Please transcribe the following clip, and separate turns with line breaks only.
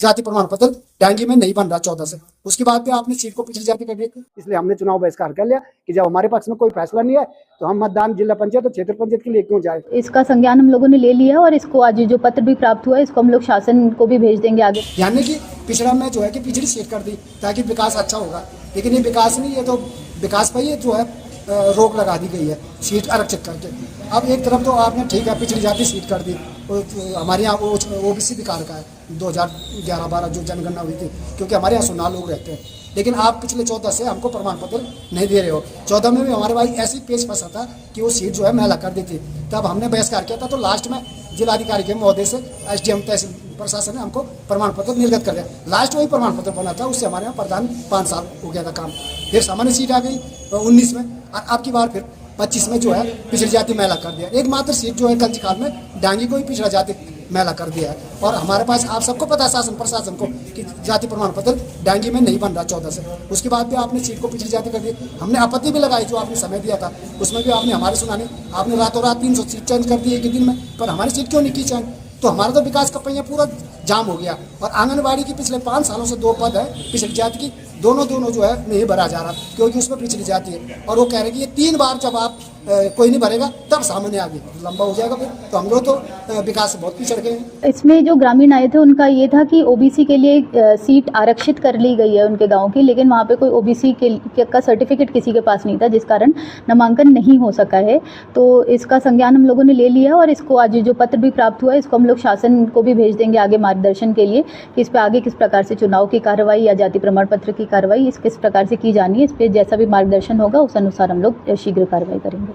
जाति प्रमाण पत्र डांगी में नहीं बन रहा 14 से, उसके बाद भी आपने सीट को पिछड़ी जाति कर दी। इसलिए हमने चुनाव बहिष्कार कर लिया कि जब हमारे पक्ष में कोई फैसला नहीं है तो हम मतदान जिला पंचायत और क्षेत्र पंचायत के लिए क्यों जाए।
इसका संज्ञान हम लोगों ने ले लिया और इसको आज जो पत्र भी प्राप्त हुआ है इसको हम लोग शासन को भी भेज देंगे आगे।
यानी कि पिछड़ा में जो है कि पिछड़ी सीट कर दी ताकि विकास अच्छा होगा, लेकिन ये विकास नहीं, ये तो विकास पर ये जो है रोक लगा दी गई है सीट आरक्षित करके। अब एक तरफ तो आपने ठीक है पिछड़ी जाति सीट कर दी, हमारे यहाँ ओबीसी विकार का है 2011-12 जो जनगणना हुई थी, क्योंकि हमारे यहाँ सुनार लोग रहते हैं, लेकिन आप पिछले 14 से हमको प्रमाण पत्र नहीं दे रहे हो। 14 में भी हमारे भाई ऐसी पेच फंसा था कि वो सीट जो है महिला कर दी थी, तब हमने बहिष्कार किया था। तो लास्ट में जिलाधिकारी के महोदय से SDM तहसील प्रशासन ने हमको प्रमाण पत्र निर्गत कर दिया। लास्ट वही प्रमाण पत्र बना था, उससे हमारे यहाँ प्रधान 5 साल हो गया था काम। फिर सामान्य सीट आ गई 19 में, अब की बार फिर 25 में जो है पिछड़ी जाति महिला कर दिया। एकमात्र सीट जो है कंचकाल में डांगी को ही पिछड़ा जाति महिला कर दिया है। और हमारे पास आप सबको पता है शासन प्रशासन को कि जाति प्रमाण पत्र डांगी में नहीं बन रहा 14 से, उसके बाद भी आपने सीट को पिछड़ी जाति कर दी। हमने आपत्ति भी लगाई, जो आपने समय दिया था उसमें भी आपने हमारी सुना नहीं। आपने रातों रात 300 सीट चेंज कर दी एक ही दिन में, पर हमारी सीट क्यों नहीं की चेंज? तो हमारा तो विकास का पहिया पूरा जाम हो गया। और आंगनबाड़ी की पिछले 5 सालों से 2 पद है पिछड़ी जाति की, दोनों जो है नहीं भरा जा रहा, क्योंकि उसमें पिछड़ी जाति है। और वो कह रहे कि ये 3 बार जब आप कोई नहीं भरेगा तब सामने आ गई, लंबा हो जाएगा फिर। तो हम लोग तो विकास से बहुत पिछड़ गए हैं।
इसमें जो ग्रामीण आए थे उनका ये था कि ओबीसी के लिए सीट आरक्षित कर ली गई है उनके गांव की, लेकिन वहाँ पे कोई ओबीसी का सर्टिफिकेट किसी के पास नहीं था, जिस कारण नामांकन नहीं हो सका है। तो इसका संज्ञान हम लोगों ने ले लिया और इसको आज जो पत्र भी प्राप्त हुआ है इसको हम लोग शासन को भी भेज देंगे आगे मार्गदर्शन के लिए कि इस पर आगे किस प्रकार से चुनाव की कार्रवाई या जाति प्रमाण पत्र की कार्रवाई किस प्रकार से की जानी है। इस पर जैसा भी मार्गदर्शन होगा उस अनुसार हम लोग शीघ्र कार्रवाई करेंगे।